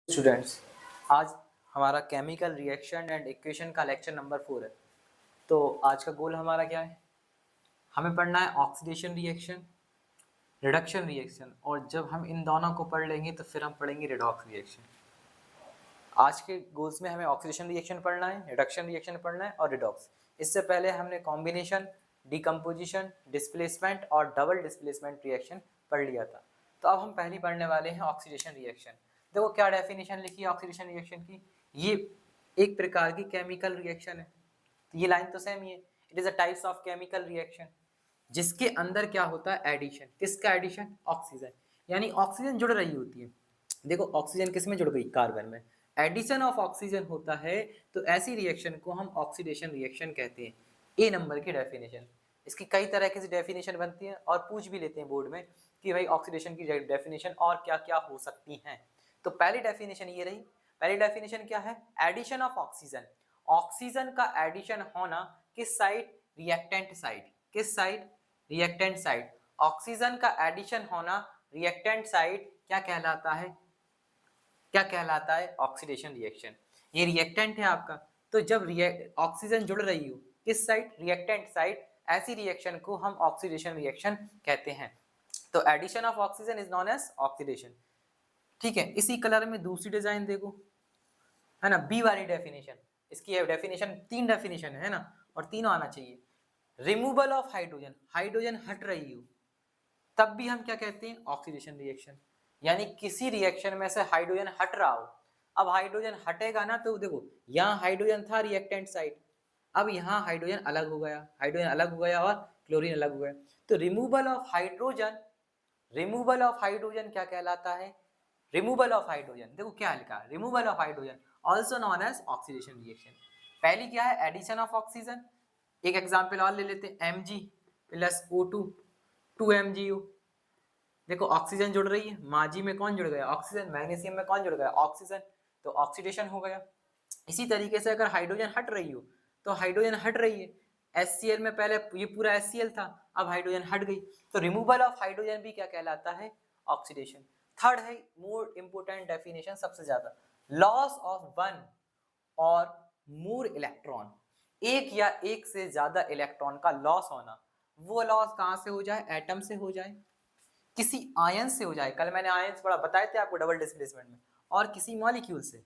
Students, आज हमारा chemical reaction and equation का लेक्चर नंबर 4 है। तो आज का गोल हमारा क्या है? हमें पढ़ना है ऑक्सीडेशन रिएक्शन, रिडक्शन रिएक्शन, और जब हम इन दोनों को पढ़ लेंगे तो फिर हम पढ़ेंगे रिडॉक्स रिएक्शन। आज के गोल्स में हमें ऑक्सीडेशन रिएक्शन पढ़ना है, रिडक्शन रिएक्शन पढ़ना है और रिडॉक्स। इससे पहले हमने कॉम्बिनेशन, डिकम्पोजिशन, डिस्प्लेसमेंट और डबल डिस्प्लेसमेंट रिएक्शन पढ़ लिया था। तो अब हम पहली पढ़ने वाले हैं ऑक्सीडेशन रिएक्शन। देखो क्या डेफिनेशन लिखी है ऑक्सीडेशन रिएक्शन की। ये एक प्रकार की केमिकल रिएक्शन है। तो ये लाइन तो सेम ही है। It is a types of chemical reaction जिसके अंदर क्या होता है? एडिशन। किसका एडिशन? ऑक्सीजन। यानी ऑक्सीजन जुड़ रही होती है। देखो ऑक्सीजन किस में जुड़ गई? कार्बन में। एडिशन ऑफ ऑक्सीजन होता है, तो ऐसी रिएक्शन को हम ऑक्सीडेशन रिएक्शन कहते हैं। ए नंबर की डेफिनेशन। इसकी कई तरह की डेफिनेशन बनती है और पूछ भी लेते हैं बोर्ड में कि भाई ऑक्सीडेशन की डेफिनेशन और क्या क्या हो सकती हैं। तो पहली डेफिनेशन ये रही। पहली डेफिनेशन क्या है? Addition of oxygen. ऑक्सीजन का एडिशन होना किस साइड? Reactant side. किस साइड? Reactant side. ऑक्सीजन का एडिशन होना रिएक्टेंट साइड क्या कहलाता है? क्या कहलाता है? Oxidation reaction. ये रिएक्टेंट है आपका, तो जब ऑक्सीजन जुड़ रही हो किस साइड? रिएक्टेंट साइड, ऐसी रिएक्शन को हम ऑक्सीडेशन रिएक्शन कहते हैं। तो addition of oxygen is known as oxidation. ठीक है, इसी कलर में दूसरी डिजाइन देखो, है ना, बी वाली डेफिनेशन। इसकी डेफिनेशन, तीन डेफिनेशन है ना, और तीनों आना चाहिए। रिमूवल ऑफ हाइड्रोजन, हाइड्रोजन हट रही हो तब भी हम क्या कहते हैं? Oxidation reaction. यानी किसी रिएक्शन में से हाइड्रोजन हट रहा हो। अब हाइड्रोजन हटेगा ना, तो देखो यहाँ हाइड्रोजन था रिएक्टेंट साइड, अब यहाँ हाइड्रोजन अलग हो गया, हाइड्रोजन अलग हो गया और क्लोरीन अलग हो गया। तो removal of hydrogen, removal of hydrogen क्या कहलाता है? रिमूवल ऑफ हाइड्रोजन, देखो क्या लिखा है, removal of hydrogen also known as oxidation reaction. पहली क्या है? Addition of oxygen. एक एग्जाम्पल और ले लेते हैं, Mg प्लस O2, 2MgO। देखो ऑक्सीजन जुड़ रही है, माजी में कौन जुड़ गया? ऑक्सीजन। मैग्नीशियम में कौन जुड़ गया? ऑक्सीजन। तो ऑक्सीडेशन हो गया। इसी तरीके से अगर हाइड्रोजन हट रही हो, तो हाइड्रोजन हट रही है, HCl में पहले ये पूरा HCl था, अब हाइड्रोजन हट गई, तो रिमूवल ऑफ हाइड्रोजन भी क्या कहलाता है? ऑक्सीडेशन। थर्ड है मोर इंपोर्टेंट डेफिनेशन, सबसे ज्यादा, लॉस ऑफ वन और मोर इलेक्ट्रॉन। एक या एक से ज्यादा इलेक्ट्रॉन का लॉस होना। वो लॉस कहां से हो जाए? एटम से हो जाए, किसी आयन से हो जाए, कल मैंने आयन बड़ा बताए थे आपको डबल डिस्प्लेसमेंट में, और किसी मॉलिक्यूल से।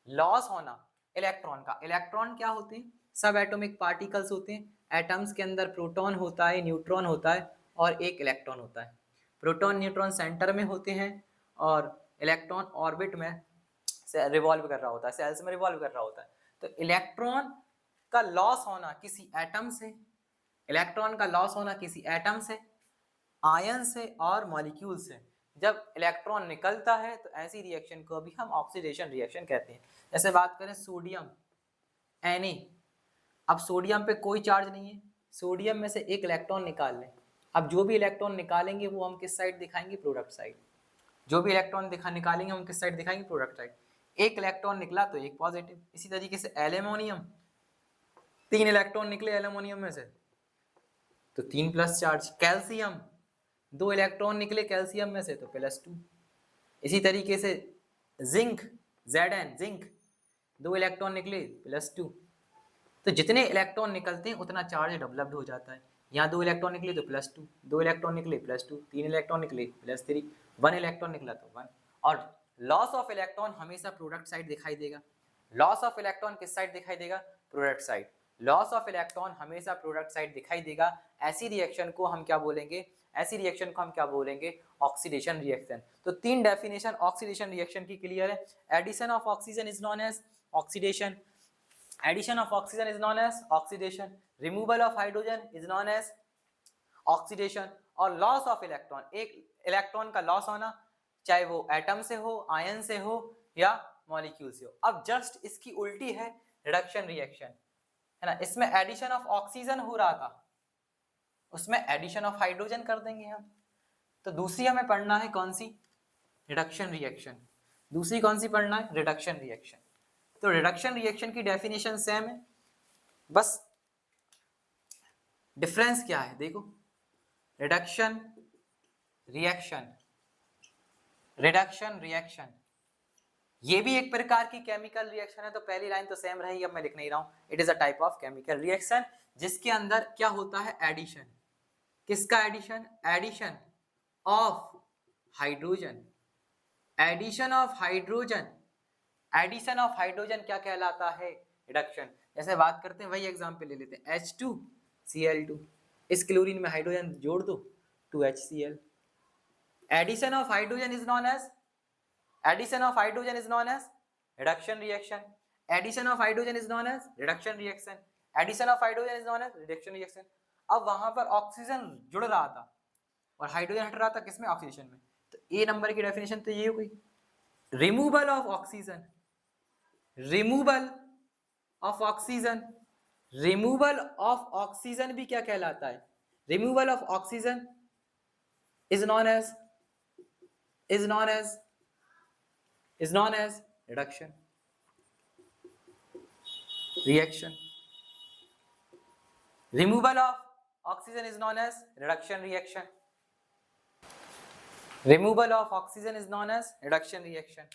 लॉस होना इलेक्ट्रॉन का। इलेक्ट्रॉन क्या होते हैं? सब एटॉमिक पार्टिकल्स होते हैं। एटम्स के अंदर प्रोटॉन होता है, न्यूट्रॉन होता है और एक इलेक्ट्रॉन होता है। प्रोटॉन न्यूट्रॉन सेंटर में होते हैं और इलेक्ट्रॉन ऑर्बिट में रिवॉल्व कर रहा होता है, सेल्स में रिवॉल्व कर रहा होता है। तो इलेक्ट्रॉन का लॉस होना किसी एटम से, इलेक्ट्रॉन का लॉस होना किसी एटम से, आयन से और मॉलिक्यूल से। जब इलेक्ट्रॉन निकलता है तो ऐसी रिएक्शन को भी हम ऑक्सीडेशन रिएक्शन कहते हैं। जैसे बात करें सोडियम Na, अब सोडियम पे कोई चार्ज नहीं है, सोडियम में से एक इलेक्ट्रॉन निकाल लें। अब जो भी इलेक्ट्रॉन निकालेंगे वो हम किस साइड दिखाएंगे? Product side. जो भी इलेक्ट्रॉन निकालेंगे हम किस साइड दिखाएंगे? Product side. एक इलेक्ट्रॉन निकला तो एक पॉजिटिव। इसी तरीके से एल्यूमिनियम, तीन इलेक्ट्रॉन निकले एल्यूमिनियम में से तो 3 प्लस चार्ज। कैल्शियम, दो इलेक्ट्रॉन निकले कैल्शियम में से तो +2। इसी तरीके से जिंक, Zn जिंक, दो इलेक्ट्रॉन निकले +2। तो जितने इलेक्ट्रॉन निकलते हैं उतना चार्ज डेवलप्ड हो जाता है। यहाँ दो इलेक्ट्रॉन निकले तो +2, दो इलेक्ट्रॉन निकले +2, तीन इलेक्ट्रॉन निकले +3, वन इलेक्ट्रॉन निकला तो 1। और लॉस ऑफ इलेक्ट्रॉन हमेशा प्रोडक्ट साइड दिखाई देगा। लॉस ऑफ इलेक्ट्रॉन किस साइड दिखाई देगा? Product side. Loss of electron हमेशा प्रोडक्ट साइड दिखाई देगा। ऐसी रिएक्शन को हम क्या बोलेंगे? ऐसी रिएक्शन को हम क्या बोलेंगे? Oxidation reaction. तो तीन डेफिनेशन ऑक्सीडेशन रिएक्शन की क्लियर है। Addition of oxygen is known as oxidation, addition of oxygen is known as oxidation, removal of hydrogen is known as oxidation, और loss of electron, एक इलेक्ट्रॉन का loss होना, चाहे वो एटम से हो, आयन से हो या मॉलिक्यूल से हो। अब जस्ट इसकी उल्टी है रिडक्शन रिएक्शन, है ना। इसमें एडिशन ऑफ ऑक्सीजन हो रहा था, उसमें एडिशन ऑफ हाइड्रोजन कर देंगे हम। तो दूसरी हमें पढ़ना है कौन सी? Reduction reaction. दूसरी कौन सी पढ़ना है? Reduction reaction. तो रिडक्शन रिएक्शन की डेफिनेशन सेम है, बस डिफरेंस क्या है देखो। रिडक्शन रिएक्शन, रिडक्शन रिएक्शन, ये भी एक प्रकार की केमिकल रिएक्शन है, तो पहली लाइन तो सेम रहेगी, अब मैं लिख नहीं रहा हूँ। It is a type of chemical reaction जिसके अंदर क्या होता है, एडिशन। किसका addition? Addition of hydrogen. Addition of hydrogen. Addition of hydrogen क्या कहलाता है? रिडक्शन। जैसे बात करते हैं, वही एग्जांपल ले लेते हैं, H2Cl2, इस क्लोरीन में हाइड्रोजन जोड़ दो, 2HCl। Addition of hydrogen is known as, addition of hydrogen is known as reduction reaction. Addition of hydrogen is known as reduction reaction. Addition of hydrogen is known as reduction reaction. अब वहां पर oxygen जुड़ रहा था और hydrogen हट रहा था, किसमें? ऑक्सीडेशन में। तो ए नंबर की डेफिनेशन तो ये हो गई, removal of oxygen. Removal of oxygen, removal of oxygen भी क्या कहलाता है? Removal of oxygen is known as, is known as, is known as reduction reaction. Removal of oxygen is known as reduction reaction. Removal of oxygen is known as reduction reaction.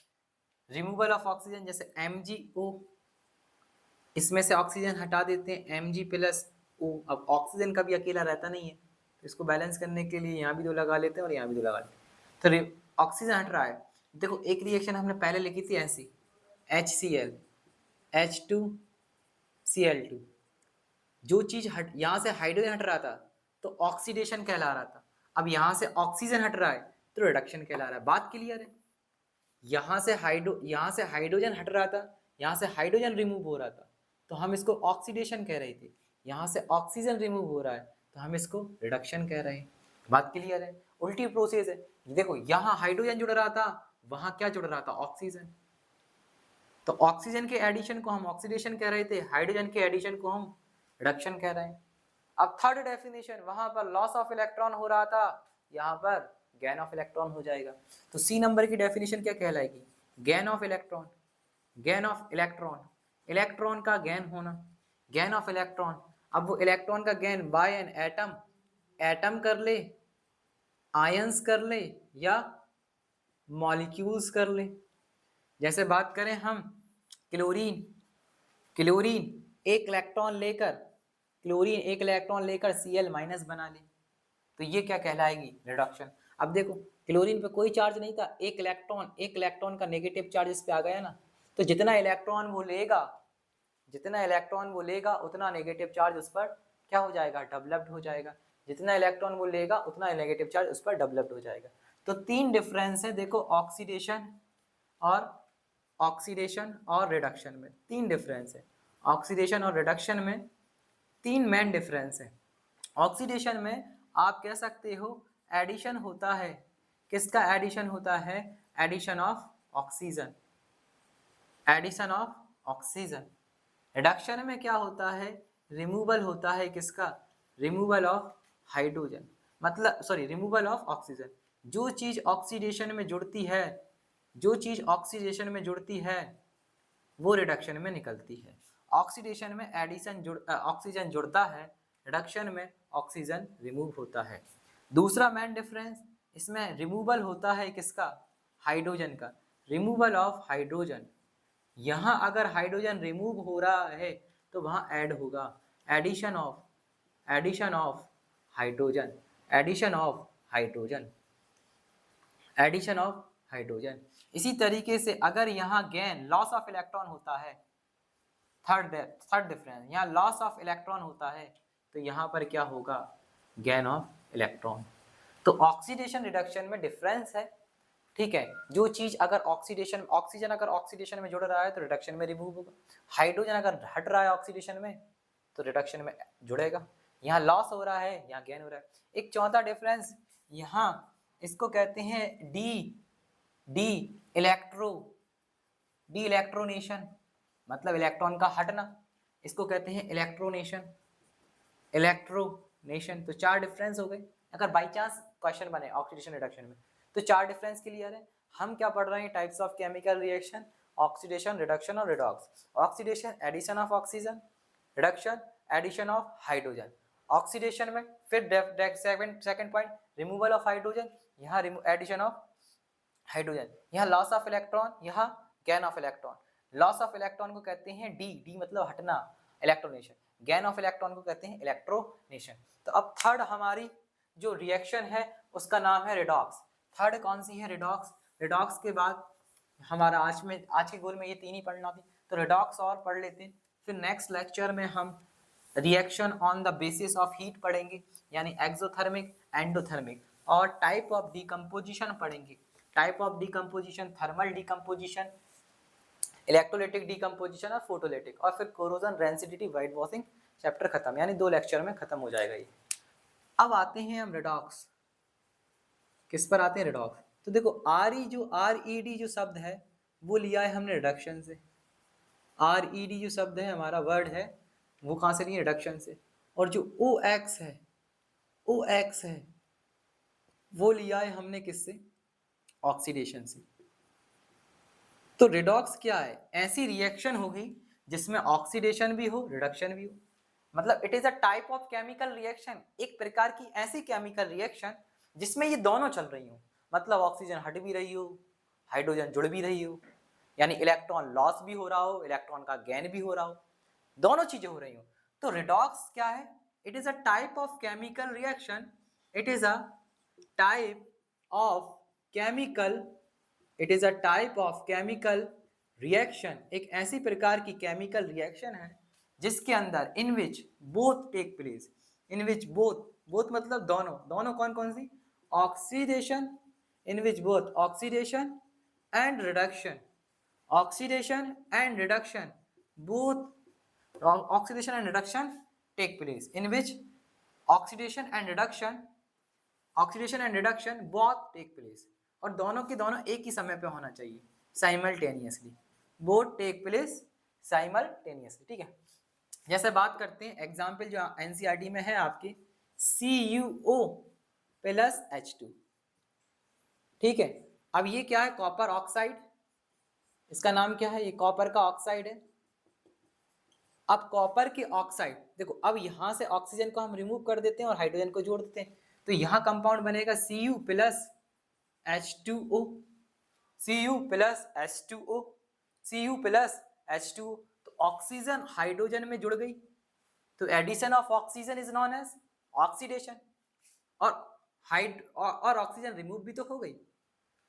Removal of oxygen जैसे MgO, इसमें से oxygen हटा देते हैं, Mg+O। अब oxygen कभी अकेला रहता नहीं है, तो इसको बैलेंस करने के लिए यहाँ भी दो लगा लेते हैं और यहाँ भी दो लगा लेते हैं, तो ऑक्सीजन हट रहा है। देखो एक रिएक्शन हमने पहले लिखी थी ऐसी, HCl H2Cl2, जो चीज हट, यहाँ से हाइड्रोजन हट रहा था तो ऑक्सीडेशन कहला रहा था, अब यहाँ से ऑक्सीजन हट रहा है तो रिडक्शन कहला रहा है। बात क्लियर है? यहाँ से हाइड्रोजन हट रहा था, यहाँ से हाइड्रोजन रिमूव हो रहा था, तो हम इसको ऑक्सीडेशन कह रहे थे। यहाँ से ऑक्सीजन रिमूव हो रहा है तो हम इसको रिडक्शन कह रहे हैं। बात क्लियर है? उल्टी प्रोसेस है। देखो यहाँ हाइड्रोजन जुड़ रहा था, वहां क्या जुड़ रहा था? ऑक्सीजन। तो ऑक्सीजन के एडिशन को हम ऑक्सीडेशन कह रहे थे, हाइड्रोजन के एडिशन को हम रिडक्शन कह रहे हैं। अब थर्ड डेफिनेशन, वहां पर लॉस ऑफ इलेक्ट्रॉन हो रहा था, यहाँ पर गेन ऑफ इलेक्ट्रॉन हो जाएगा। तो सी नंबर की डेफिनेशन क्या कहलाएगी? Gain of electron. Gain of electron, electron का गेन होना, गेन ऑफ इलेक्ट्रॉन। अब वो इलेक्ट्रॉन का gain by an atom, atom कर ले, आयंस कर ले, या मॉलिक्यूल्स कर ले। जैसे बात करें हम क्लोरीन, क्लोरीन एक इलेक्ट्रॉन लेकर, क्लोरीन एक इलेक्ट्रॉन लेकर Cl- बना ले, तो ये क्या कहलाएगी? रिडक्शन। अब देखो क्लोरीन पे कोई चार्ज नहीं था, एक इलेक्ट्रॉन का नेगेटिव चार्ज इस पे आ गया ना, तो जितना इलेक्ट्रॉन वो लेगा, जितना इलेक्ट्रॉन वो लेगा उतना नेगेटिव चार्ज उस पर क्या हो जाएगा? डेवलप्ड हो जाएगा। जितना इलेक्ट्रॉन वो लेगा उतना नेगेटिव चार्ज उस पर डेवलप्ड हो जाएगा। तो तीन डिफरेंस है देखो, ऑक्सीडेशन और रिडक्शन में तीन डिफरेंस है। ऑक्सीडेशन और रिडक्शन में तीन मेन डिफरेंस है। ऑक्सीडेशन में आप कह सकते हो एडिशन होता है, किसका एडिशन होता है? Addition of oxygen, addition of oxygen. Reduction में क्या होता है? रिमूवल होता है, किसका? रिमूवल ऑफ हाइड्रोजन, मतलब सॉरी रिमूवल ऑफ ऑक्सीजन। जो चीज ऑक्सीडेशन में जुड़ती है, जो चीज ऑक्सीडेशन में जुड़ती है वो रिडक्शन में निकलती है। ऑक्सीडेशन में ऑक्सीजन जुड़ता है, रिडक्शन में ऑक्सीजन रिमूव होता है। दूसरा मेन डिफरेंस, इसमें रिमूवल होता है किसका? हाइड्रोजन का, रिमूवल ऑफ हाइड्रोजन। यहाँ अगर हाइड्रोजन रिमूव हो रहा है तो वहाँ ऐड होगा, addition of hydrogen, addition of hydrogen, addition of hydrogen. इसी तरीके से अगर यहाँ गेन, लॉस ऑफ इलेक्ट्रॉन होता है, थर्ड डिफरेंस, यहाँ लॉस ऑफ इलेक्ट्रॉन होता है तो यहाँ पर क्या होगा? Gain of electron. तो ऑक्सीडेशन रिडक्शन में डिफरेंस है, ठीक है। जो चीज अगर ऑक्सीजन अगर ऑक्सीडेशन में जुड़ रहा है तो रिडक्शन में रिमूव होगा, हाइड्रोजन अगर हट रहा है ऑक्सीडेशन में तो रिडक्शन में जुड़ेगा। यहाँ लॉस हो रहा है, यहाँ गेन हो रहा है। एक चौथा डिफरेंस, यहाँ इसको कहते हैं डी इलेक्ट्रोनेशन, मतलब इलेक्ट्रॉन का हटना, इसको कहते हैं इलेक्ट्रोनेशन। तो चार डिफरेंस हो गए। अगर बाई चांस क्वेश्चन बने ऑक्सीडेशन रिडक्शन में तो चार डिफरेंस क्लियर है। हम क्या पढ़ रहे हैं? Types of chemical reaction, oxidation, reduction और redox. Oxidation addition of oxygen, reduction addition of hydrogen. Oxidation में फिर second point removal of hydrogen, यहाँ एडिशन ऑफ हाइड्रोजन, यहाँ लॉस ऑफ इलेक्ट्रॉन, यहाँ gain of electron. Loss of electron को कहते हैं D, D मतलब हटना, इलेक्ट्रोनेशन। गेन ऑफ इलेक्ट्रॉन को कहते हैं इलेक्ट्रोनेशन। तो अब थर्ड हमारी जो रिएक्शन है उसका नाम है रिडॉक्स। थर्ड कौन सी है? रिडॉक्स। रिडॉक्स के बाद हमारा आज के गोल में ये तीन ही पढ़ना थी, तो रिडॉक्स और पढ़ लेते हैं। फिर नेक्स्ट लेक्चर में हम reaction on the basis of heat पढ़ेंगे, यानी एक्सोथर्मिक, एंडोथर्मिक, और टाइप ऑफ डिकम्पोजिशन पढ़ेंगे। Type of decomposition, thermal decomposition, electrolytic decomposition और फोटोलाइटिक, और फिर corrosion, rancidity, white washing, chapter खत्म, यानी 2 लेक्चर में खत्म हो जाएगा ये। अब आते हैं हम रिडॉक्स। किस पर आते हैं? रिडॉक्स। तो देखो RED जो शब्द है वो लिया है हमने रिडक्शन से। RED जो शब्द है हमारा वर्ड है वो कहाँ से लिया? रिडक्शन से। और जो OX है वो लिया है हमने किससे? ऑक्सीडेशन से। तो रिडॉक्स क्या है? ऐसी रिएक्शन होगी जिसमें ऑक्सीडेशन भी हो, रिडक्शन भी हो। मतलब it is a type of chemical reaction, एक प्रकार की ऐसी केमिकल रिएक्शन जिसमें ये दोनों चल रही हो। मतलब ऑक्सीजन हट भी रही हो, हाइड्रोजन जुड़ भी रही हो, यानी इलेक्ट्रॉन लॉस भी हो रहा हो, इलेक्ट्रॉन का गेन भी हो रहा हो, दोनों चीजें हो रही हो। तो रिडॉक्स क्या है? It is a type of chemical reaction, it is a type of chemical it is a type of chemical reaction, एक ऐसी प्रकार की केमिकल रिएक्शन है जिसके अंदर in which both take place, in which both मतलब दोनों, दोनों कौन कौन सी? Oxidation, in which both oxidation and reduction, oxidation and reduction, both oxidation and reduction take place, in which oxidation and reduction both take place, और दोनों के दोनों एक ही समय पे होना चाहिए, simultaneously, both take place simultaneously. ठीक है, जैसे बात करते हैं एग्जाम्पल जो एनसीईआरटी में है आपके, CuO प्लस H2। ठीक है, अब ये क्या है? कॉपर ऑक्साइड, इसका नाम क्या है? ये कॉपर का ऑक्साइड है। अब कॉपर के ऑक्साइड देखो, अब यहां से ऑक्सीजन को हम रिमूव कर देते हैं और हाइड्रोजन को जोड़ देते हैं, तो यहां कंपाउंड बनेगा Cu plus H2O, Cu plus H2O, Cu plus H2O। तो ऑक्सीजन हाइड्रोजन में जुड़ गई, तो addition of oxygen is known as oxidation, और ऑक्सीजन रिमूव भी तो हो गई,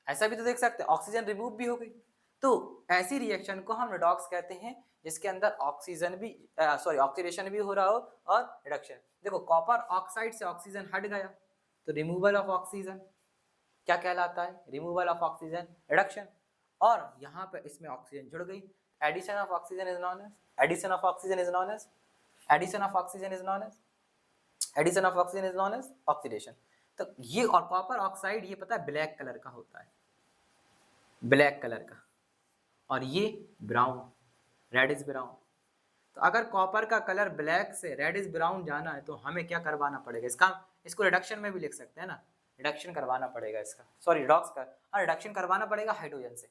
ऐसा भी तो देख सकते हैं, ऑक्सीजन रिमूव भी हो गई। तो ऐसी रिएक्शन को हम रिडॉक्स कहते हैं जिसके अंदर ऑक्सीजन भी ऑक्सीडेशन भी हो रहा हो और रिडक्शन। देखो कॉपर ऑक्साइड से ऑक्सीजन हट गया, तो रिमूवल ऑफ ऑक्सीजन क्या कहलाता है? Removal of oxygen, reduction. और यहाँ पे इसमें ऑक्सीजन जुड़ गई, addition of oxygen is known as addition of oxygen is known as addition of oxygen is known as addition of oxygen is known as oxidation. तो ये, और कॉपर ऑक्साइड ये पता है ब्लैक कलर का होता है, ब्लैक कलर का, और ये ब्राउन, रेड इज ब्राउन। तो अगर कॉपर का कलर ब्लैक से रेड इज ब्राउन जाना है तो हमें क्या करवाना पड़ेगा? इसको रिडक्शन में भी लिख सकते हैं ना, रिडक्शन करवाना पड़ेगा इसका, सॉरी रिडॉक्स का, हाँ रिडक्शन करवाना पड़ेगा हाइड्रोजन से,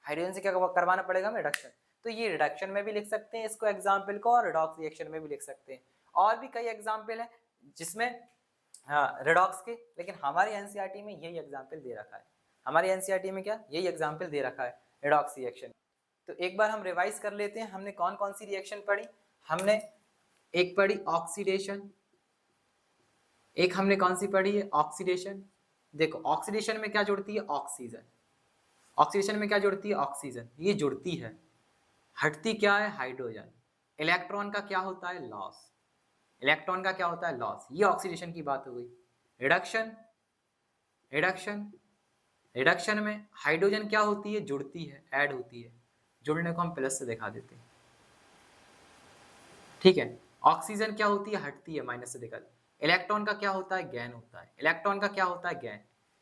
हाइड्रोजन से क्या करवाना पड़ेगा हमें? रिडक्शन। तो ये रिडक्शन में भी लिख सकते हैं इसको एग्जाम्पल को, और रिडॉक्स रिएक्शन में भी लिख सकते हैं। और भी कई एग्जाम्पल है जिसमें रिडॉक्स के, लेकिन हमारी एनसीईआरटी में यही एग्जाम्पल दे रखा है, हमारी एनसीईआरटी में क्या यही एग्जाम्पल दे रखा है, रिडॉक्स रिएक्शन। तो एक बार हम रिवाइज कर लेते हैं, हमने कौन कौन सी रिएक्शन पढ़ी। हमने एक पढ़ी ऑक्सीडेशन, एक हमने कौन सी पढ़ी है? ऑक्सीडेशन। देखो ऑक्सीडेशन में क्या जुड़ती है? ऑक्सीजन। ऑक्सीडेशन में क्या जुड़ती है? ऑक्सीजन, ये जुड़ती है, हटती क्या है? हाइड्रोजन। इलेक्ट्रॉन का क्या होता है? लॉस। इलेक्ट्रॉन का क्या होता है? लॉस। ये ऑक्सीडेशन की बात हो गई। रिडक्शन, रिडक्शन, रिडक्शन में हाइड्रोजन क्या होती है? जुड़ती है, ऐड होती है, जुड़ने को हम प्लस से दिखा देते हैं। ठीक है, ऑक्सीजन क्या होती है? हटती है, माइनस से दिखा देते। इलेक्ट्रॉन का क्या होता है? गेन होता है। इलेक्ट्रॉन का क्या होता है? गेन।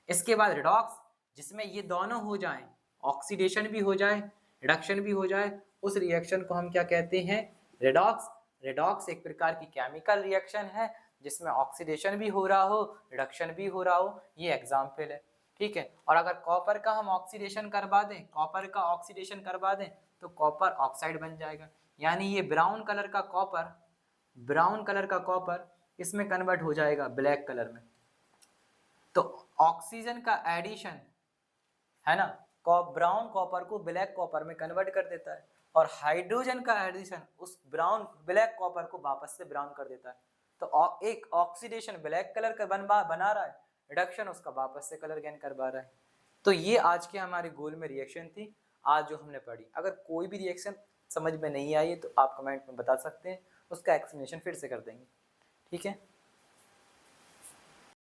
इसके बाद रिडॉक्स, जिसमें ये दोनों हो जाए, ऑक्सीडेशन भी हो जाए, रिडक्शन भी हो जाए, उस रिएक्शन को हम क्या कहते हैं? रिडॉक्स। रिडॉक्स एक प्रकार की केमिकल रिएक्शन है जिसमें ऑक्सीडेशन भी हो रहा हो, रिडक्शन भी हो रहा हो, ये एग्जाम्पल है। ठीक है, और अगर कॉपर का हम ऑक्सीडेशन करवा दें, कॉपर का ऑक्सीडेशन करवा दें तो कॉपर ऑक्साइड बन जाएगा, यानी ये ब्राउन कलर का कॉपर, ब्राउन कलर का कॉपर इसमें कन्वर्ट हो जाएगा ब्लैक कलर में। तो ऑक्सीजन का एडिशन है ना, ब्राउन कॉपर को ब्लैक कॉपर में कन्वर्ट कर देता है और हाइड्रोजन का एडिशन उस ब्राउन ब्लैक कॉपर को वापस से ब्राउन कर देता है। तो एक ऑक्सीडेशन ब्लैक कलर का बना रहा है, रिडक्शन उसका वापस से कलर गेन करवा रहा है। तो ये आज के हमारे गोल में रिएक्शन थी आज जो हमने पढ़ी। अगर कोई भी रिएक्शन समझ में नहीं आई है तो आप कमेंट में बता सकते हैं, उसका एक्सप्लेनेशन फिर से कर देंगे। ठीक है।